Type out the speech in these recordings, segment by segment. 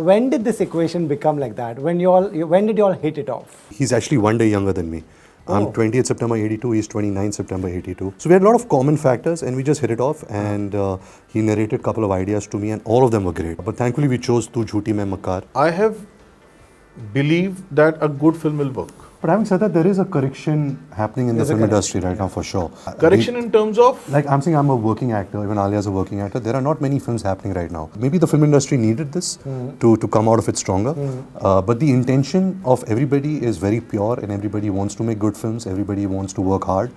When did this equation become like that? When did you all hit it off? He's actually 1 day younger than me. I'm 20th September 82, he's 29th September 82. So we had a lot of common factors and we just hit it off, and he narrated a couple of ideas to me and all of them were great. But thankfully we chose Tu Jhoothi Main Makkaar. I have believed that a good film will work. But having said that, there is a correction happening in the film industry right now for sure. Correction in terms of? Like I'm saying, I'm a working actor, even Alia is a working actor. There are not many films happening right now. Maybe the film industry needed this to come out of it stronger. But the intention of everybody is very pure and everybody wants to make good films. Everybody wants to work hard.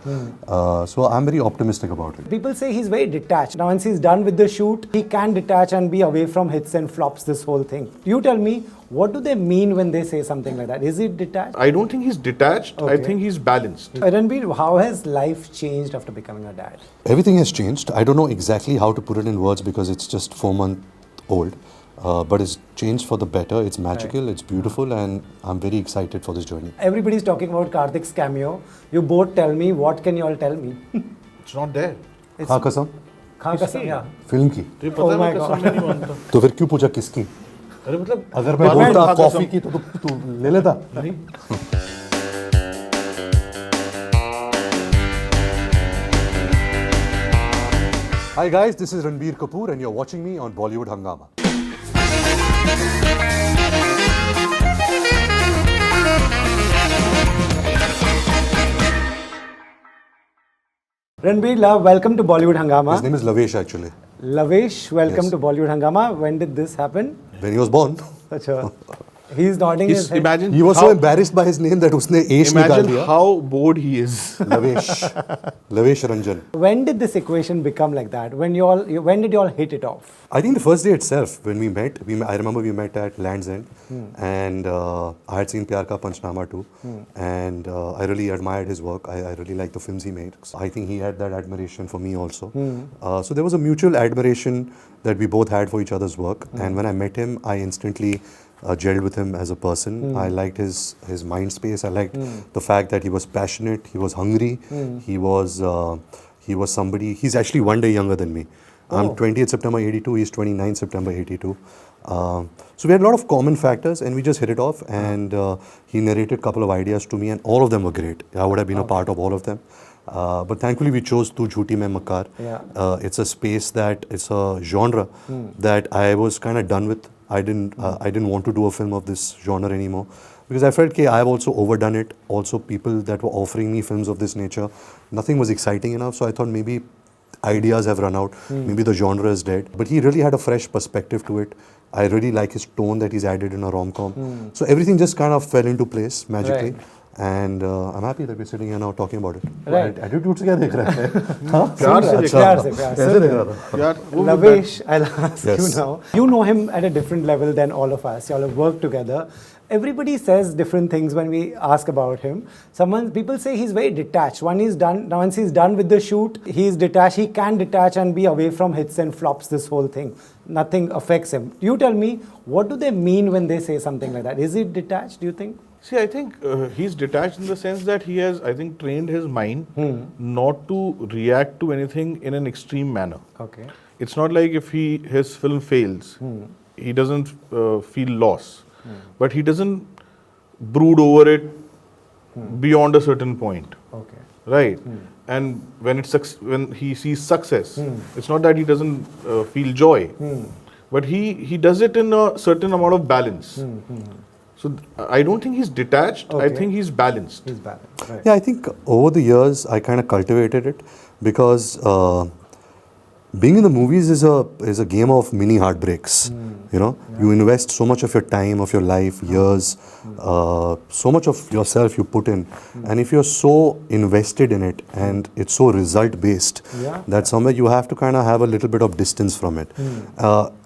So I'm very optimistic about it. People say he's very detached. Now once he's done with the shoot, he can detach and be away from hits and flops, this whole thing. You tell me, what do they mean when they say something like that? Is it detached? I don't think he's detached. Okay. I think he's balanced. Ranbir, how has life changed after becoming a dad? Everything has changed. I don't know exactly how to put it in words because it's just 4 months old. But it's changed for the better. It's magical, it's beautiful, and I'm very excited for this journey. Everybody's talking about Karthik's cameo. You both tell me, what can you all tell me? It's not there. हाँ कसम? Khan Kasam, yeah. Film की? तो ये पता है मैं कसम नहीं मानता। तो फिर क्यों पूछा किसकी? अरे मतलब अगर मैं बोलता कॉफी की तो तू ले लेता? नहीं। Hi guys, this is Ranbir Kapoor and you're watching me on Bollywood Hungama. Ranbir, love, welcome to Bollywood Hungama. His name is Lavesh actually. Lavesh, welcome Yes. to Bollywood Hungama. When did this happen? When he was born. Achha. He's nodding his head. Imagine He was so embarrassed by his name that उसने एश निकाल imagine दिया. how bored he is. Lavesh. Lavesh Ranjan. When did this equation become like that? When did you all hit it off? I think the first day itself, when we met, I remember we met at Land's End, and I had seen Pyar Ka Panchnama too, and I really admired his work. I really liked the films he made. So I think he had that admiration for me also. So there was a mutual admiration that we both had for each other's work, and when I met him, I instantly gelled with him as a person. I liked his mind space. I liked the fact that he was passionate, he was hungry, he was somebody. He's actually 1 day younger than me. I'm 20th September 82, he's 29th September 82. So we had a lot of common factors and we just hit it off, and he narrated a couple of ideas to me and all of them were great. I would have been a part of all of them. But thankfully we chose Tu Jhoothi Main Makkaar. It's a space it's a genre that I was kind of done with. I didn't want to do a film of this genre anymore because I felt I have also overdone it. Also, people that were offering me films of this nature, nothing was exciting enough. So I thought maybe ideas have run out. Maybe the genre is dead. But he really had a fresh perspective to it. I really like his tone that he's added in a rom-com. So everything just kind of fell into place magically. Right. And I'm happy that we're sitting here now talking about it. Right. Attitude से क्या देख रहे हैं? हाँ? प्यार से अच्छा। प्यार से, प्यार से। कैसे देख रहा था? यार वो Lavesh, I'll ask Yes. you now. You know him at a different level than all of us. You all have worked together. Everybody says different things when we ask about him. People say he's very detached. Once he's done with the shoot, he's detached. He can detach and be away from hits and flops, this whole thing. Nothing affects him. You tell me, what do they mean when they say something like that? Is it detached, do you think? See, I think he's detached in the sense that he has, I think, trained his mind not to react to anything in an extreme manner. Okay. It's not like if his film fails, he doesn't feel loss, but he doesn't brood over it beyond a certain point. Okay. Right? And when he sees success, it's not that he doesn't feel joy, but he does it in a certain amount of balance. So I don't think he's detached. I think he's balanced. He's balanced. Right. Yeah, I think over the years I kind of cultivated it because being in the movies is a game of mini heartbreaks. You know, you invest so much of your time, of your life, years, so much of yourself you put in, and if you're so invested in it and it's so result based, that somewhere you have to kind of have a little bit of distance from it.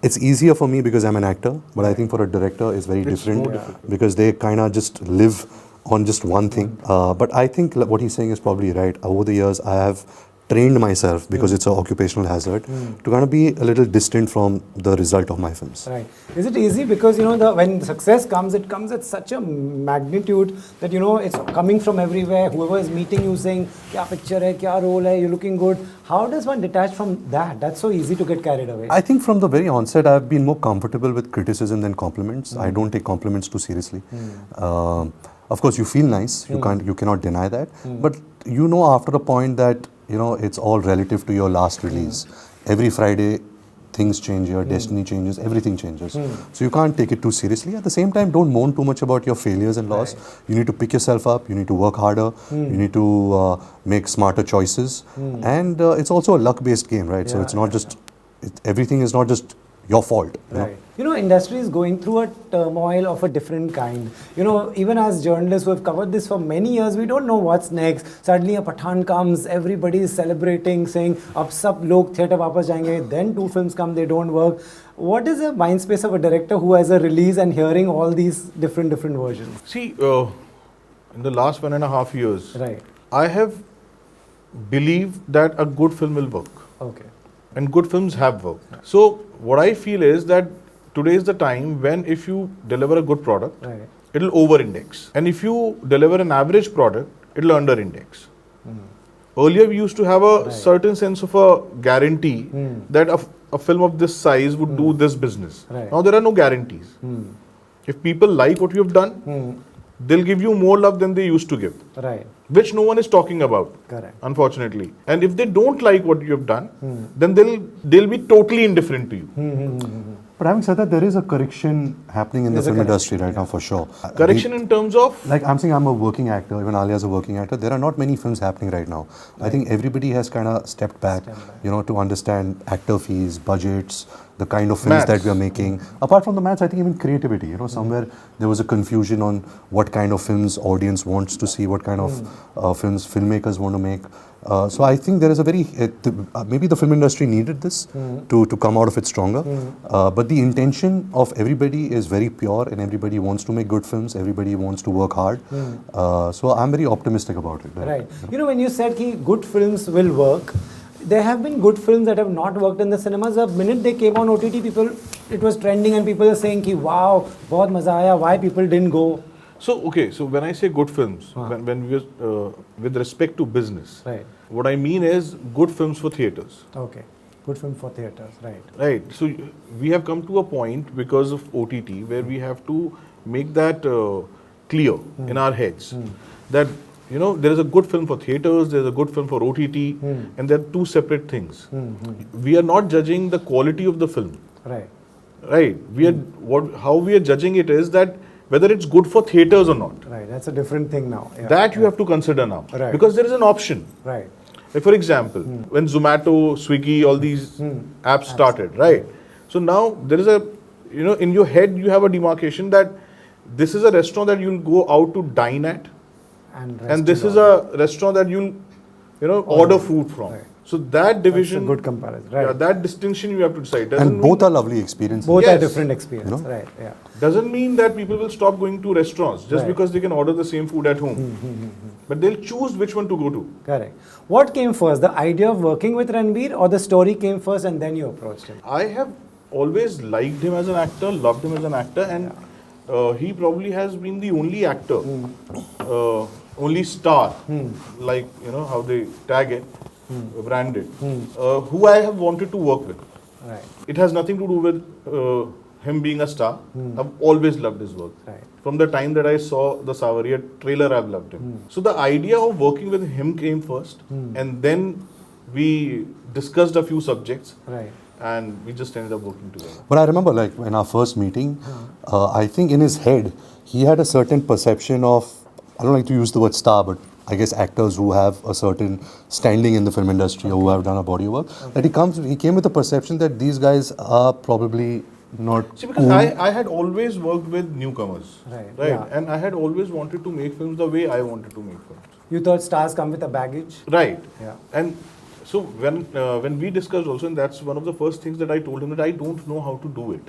It's easier for me because I'm an actor, but I think for a director it's very different because they kind of just live on just one thing. But I think what he's saying is probably right. Over the years I have trained myself, because it's an occupational hazard, to kind of be a little distant from the result of my films. Right. Is it easy? Because, when success comes, it comes at such a magnitude that, it's coming from everywhere. Whoever is meeting you saying, kya picture hai, kya role hai, you're looking good. How does one detach from that? That's so easy to get carried away. I think from the very onset, I've been more comfortable with criticism than compliments. I don't take compliments too seriously. Of course, you feel nice. You cannot deny that. But after a point that it's all relative to your last release. Every Friday, things change, your destiny changes, everything changes. So you can't take it too seriously. At the same time, don't moan too much about your failures and loss. Right. You need to pick yourself up. You need to work harder. You need to make smarter choices. And it's also a luck-based game, right? So it's not just, everything is not just your fault. Right. Industry is going through a turmoil of a different kind. Even as journalists who have covered this for many years, we don't know what's next. Suddenly a Pathan comes, everybody is celebrating, saying, ab sab log theatre wapas jayenge. Then 2 films come, they don't work. What is the mind space of a director who has a release and hearing all these different versions? See, in the last 1.5 years, right, I have believed that a good film will work. Okay. And good films have worked. So what I feel is that today is the time when if you deliver a good product, right, it'll over-index. And if you deliver an average product, it'll under-index. Earlier we used to have a certain sense of a guarantee that a film of this size would do this business. Right. Now there are no guarantees. If people like what you have done, they'll give you more love than they used to give. Right. Which no one is talking about. Correct. Unfortunately. And if they don't like what you have done, then they'll be totally indifferent to you. But having said that, there is a correction happening in the film industry right now, for sure. Correction in terms of? Like I'm saying, I'm a working actor, even Alia is a working actor. There are not many films happening right now. I think everybody has kind of stepped back, to understand actor fees, budgets, the kind of films that we are making. Apart from the maths, I think even creativity, somewhere there was a confusion on what kind of films audience wants to see, what kind of films filmmakers want to make. So I think there is a very, maybe the film industry needed this to come out of it stronger. But the intention of everybody is very pure and everybody wants to make good films, everybody wants to work hard. So I'm very optimistic about it. Right. When you said that good films will work, there have been good films that have not worked in the cinemas. The minute they came on OTT, it was trending and people were saying, wow, bahut maza aaya, why people didn't go? So when I say good films, when we with respect to business, right, what I mean is good films for theatres. Okay, good film for theatres, right. Right. So we have come to a point because of OTT where we have to make that clear in our heads that there is a good film for theatres, there is a good film for OTT, and they're two separate things. We are not judging the quality of the film. Right. Right. How we are judging it is that whether it's good for theatres or not. Right. That's a different thing now. Yeah. That you have to consider now. Right. Because there is an option. Right. Like for example, when Zomato, Swiggy, all these apps started, right? So now there is in your head you have a demarcation that this is a restaurant that you'll go out to dine at. And this is a restaurant that you'll, order food from. Right. So that division, that's a good comparison, right? Yeah, that distinction you have to decide. And both are lovely experiences. Both are different experiences, right? Yeah. Doesn't mean that people will stop going to restaurants just because they can order the same food at home. But they'll choose which one to go to. Correct. What came first, the idea of working with Ranbir, or the story came first and then you approached him? I have always liked him as an actor, loved him as an actor, and he probably has been the only actor. Only star, like how they tag it, branded, who I have wanted to work with. Right. It has nothing to do with him being a star. I've always loved his work. Right. From the time that I saw the Savariya trailer, I've loved him. So the idea of working with him came first, and then we discussed a few subjects. Right. And we just ended up working together. But I remember, like, in our first meeting, I think in his head, he had a certain perception of, I don't like to use the word star, but I guess actors who have a certain standing in the film industry or who have done a body of work, that he came with a perception that these guys are probably not. See, because I had always worked with newcomers, right? Yeah. And I had always wanted to make films the way I wanted to make films. You thought stars come with a baggage? Right. Yeah. And so when we discussed also, and that's one of the first things that I told him, that I don't know how to do it.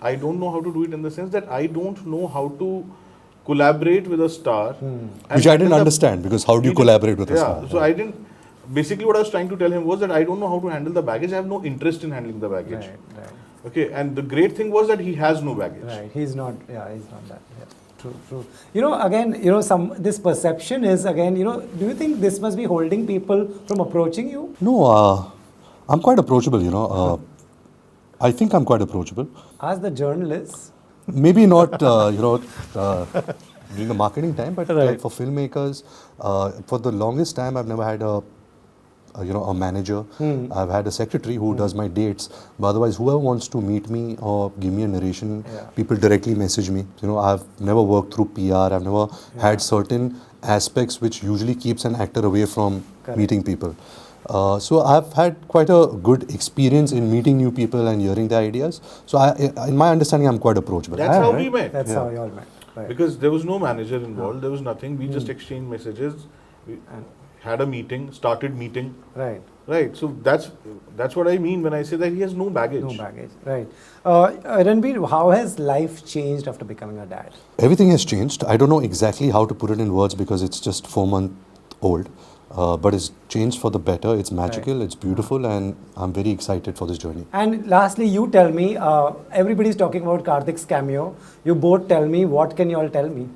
I don't know how to do it in the sense that I don't know how to collaborate with a star. Which I didn't understand, because how do you collaborate with a star? So I didn't, basically what I was trying to tell him was that I don't know how to handle the baggage. I have no interest in handling the baggage. Right. Okay, and the great thing was that he has no baggage. Right. He's not that. Yeah. True. Again, this perception is again, do you think this must be holding people from approaching you? No, I'm quite approachable, I think I'm quite approachable. Ask the journalists. Maybe not, during the marketing time, but like for filmmakers, for the longest time, I've never had a manager. I've had a secretary who does my dates. But otherwise, whoever wants to meet me or give me a narration, people directly message me. I've never worked through PR. I've never had certain aspects which usually keeps an actor away from meeting people. So I've had quite a good experience in meeting new people and hearing their ideas. So in my understanding, I'm quite approachable. That's how we met. That's how you all met. Right. Because there was no manager involved. There was nothing. We just exchanged messages. We had a meeting, started meeting. Right. So that's what I mean when I say that he has no baggage. No baggage. Right. Ranbir, how has life changed after becoming a dad? Everything has changed. I don't know exactly how to put it in words because it's just 4 months old. But it's changed for the better. It's magical, it's beautiful, and I'm very excited for this journey. And lastly, you tell me, everybody's talking about Karthik's cameo. You both tell me, what can you all tell me?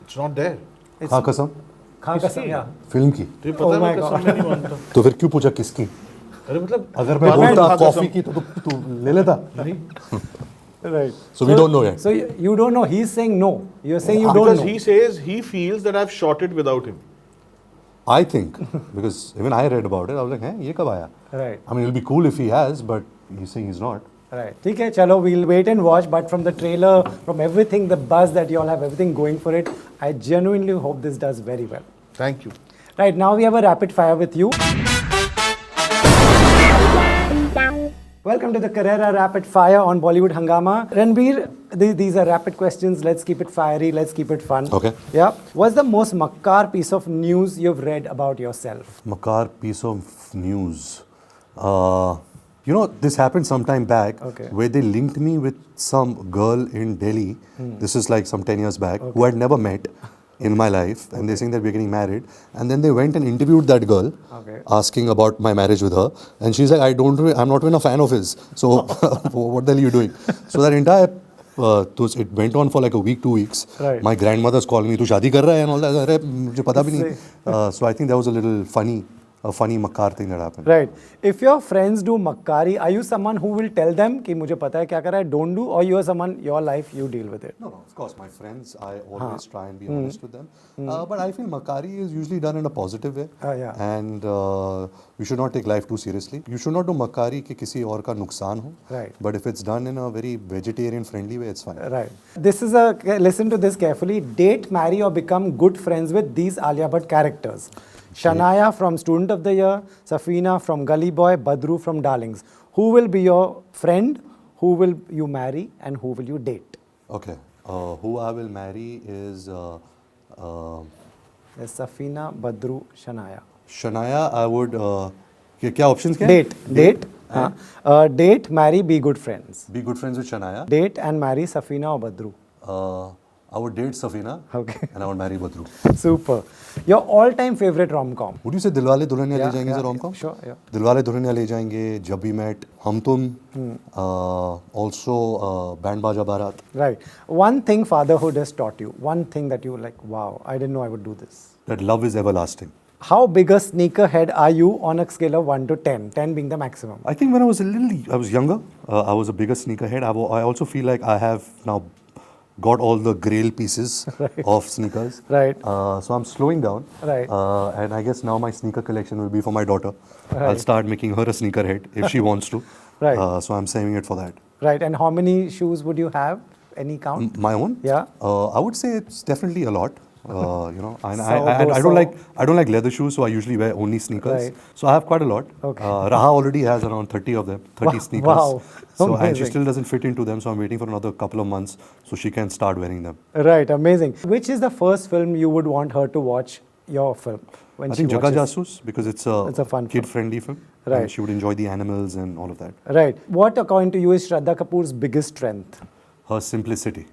It's not there. हाँ कसम? हाँ कसम, yeah. Film की? तो ये पता है मैं कसम नहीं मानता. तो फिर क्यों पूछा किसकी? अरे मतलब अगर मैं बोलता कॉफी की तो तू ले लेता? नहीं. Right. So we don't know yet. So you don't know. He's saying no. You're saying you don't know. Because he says he feels that I've shot it without him. I think, because even I read about it, I was like, hey, ये कब आया? Right. I mean, it'll be cool if he has, but he's saying he's not. Right. ठीक है, चलो, we'll wait and watch. But from the trailer, from everything, the buzz that you all have, everything going for it, I genuinely hope this does very well. Thank you. Right, now we have a rapid fire with you. Welcome to the Carrera Rapid Fire on Bollywood Hungama. Ranbir, these are rapid questions. Let's keep it fiery. Let's keep it fun. Okay. Yeah. What's the most Makkaar piece of news you've read about yourself? Makkaar piece of news. This happened some time back where they linked me with some girl in Delhi. This is like some 10 years back, who I'd never met in my life. And they're saying that we're getting married. And then they went and interviewed that girl, asking about my marriage with her. And she's like, I'm not even a fan of his. So what the hell are you doing? So that entire, it went on for like a week, 2 weeks. Right. My grandmother's calling me, tu shaadi kar raha hai and all that. Arre, mujhe pata bhi nahi. So I think that was a funny Makkaar thing that happened. Right. If your friends do Makkari, are you someone who will tell them कि मुझे पता है क्या कर रहा है, don't do, or you are someone, your life, you deal with it? No, of course, my friends, I always try and be honest with them. But I feel Makkari is usually done in a positive way. And you should not take life too seriously. You should not do Makkari कि किसी और का नुकसान हो. Right. But if it's done in a very vegetarian friendly way, it's fine. Right. Listen to this carefully. Date, marry or become good friends with these Alia Bhatt characters. Shanaya from Student of the Year, Safina from Gully Boy, Badru from Darlings. Who will be your friend? Who will you marry? And who will you date? Okay. Who I will marry is There's Safina, Badru, Shanaya. Shanaya. I would. क्या options क्या? Date. Date, marry, be good friends. Be good friends with Shanaya. Date and marry Safina or Badru. I would date Safina. Okay. And I would marry Badru. Super. Your all-time favorite rom-com? Would you say Dilwale Dulhaniya Le Jayenge is a rom-com? Sure, yeah. Dilwale Dulhaniya Le Jayenge, Jab We Met, Hum Tum, also Band Baja Barat. Right. One thing fatherhood has taught you, one thing that you were like, wow, I didn't know I would do this. That love is everlasting. How big a sneakerhead are you on a scale of 1 to 10? 10 being the maximum. I think when I was younger, I was a bigger sneakerhead. I also feel like I have now got all the grail pieces of sneakers. Right. So I'm slowing down. Right. And I guess now my sneaker collection will be for my daughter. I'll start making her a sneakerhead if she wants to. Right. So I'm saving it for that. Right. And how many shoes would you have? Any count? My own? Yeah. I would say it's definitely a lot. And I don't like leather shoes, so I usually wear only sneakers. Right. So I have quite a lot. Okay. Raha already has around 30 of them, 30 sneakers. Wow. So and she Amazing. still doesn't fit into them, so I'm waiting for another couple of months so she can start wearing them. Right. Amazing. Which is the first film you would want her to watch your film? When I she think Jagga watches? Jasoos, because it's a fun kid-friendly film. Right. And she would enjoy the animals and all of that. Right. What, according to you, is Shraddha Kapoor's biggest strength? Her simplicity.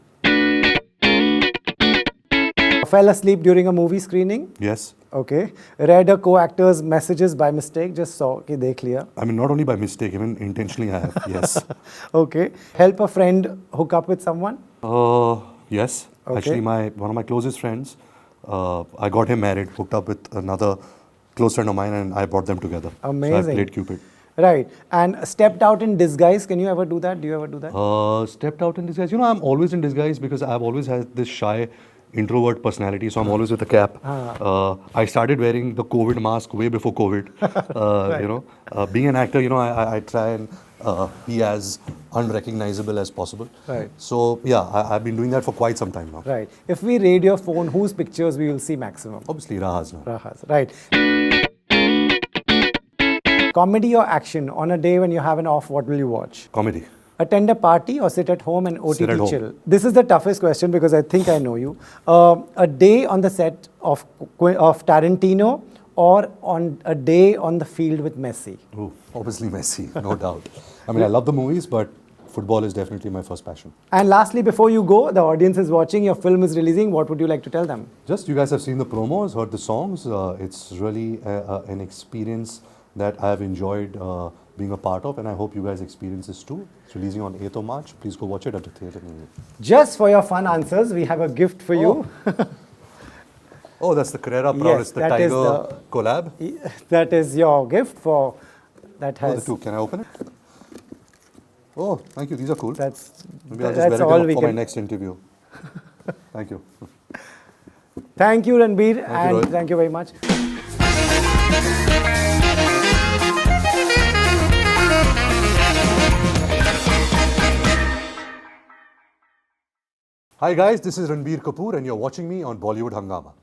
Fell asleep during a movie screening? Yes. Okay. Read a co-actor's messages by mistake? Just saw कि देख लिया. I mean, not only by mistake, even intentionally I have. Yes. Okay. Help a friend hook up with someone? Yes. Okay. Actually, one of my closest friends, I got him married, hooked up with another close friend of mine, and I brought them together. Amazing. So I played Cupid. Right. And stepped out in disguise. Can you ever do that? Do you ever do that? Stepped out in disguise. You know, I'm always in disguise because I've always had this shy introvert personality, so I'm always with a cap. I started wearing the COVID mask way before COVID. Right. You know, being an actor, you know, I try and be as unrecognizable as possible. Right. So yeah, I've been doing that for quite some time now. Right. If we raid your phone, whose pictures we will see maximum? Obviously, Raha's now. Raha's. Right. Comedy or action? On a day when you have an off, what will you watch? Comedy. Attend a party or sit at home and OTT Sit at home. chill? This is the toughest question because I think I know you. A day on the set of Tarantino or on a day on the field with Messi? Ooh, obviously Messi, no doubt. I mean, I love the movies, but football is definitely my first passion. And lastly, before you go, the audience is watching, your film is releasing. What would you like to tell them? Just you guys have seen the promos, heard the songs. It's really an experience that I have enjoyed being a part of, and I hope you guys experience this too. It's releasing on 8th of March. Please go watch it at the theatre near you. Just for your fun answers, we have a gift for you. Oh, that's the Carrera Proud. Yes, It's the that is Tiger collab. That is your gift for that Oh, the has. two. Can I open it? Oh, thank you. These are cool. That's Maybe I'll just that's wear all it we for my can. next interview. Thank you. Thank you, Ranbir, you, and Rohit. thank you very much. Hi guys, this is Ranbir Kapoor and you're watching me on Bollywood Hungama.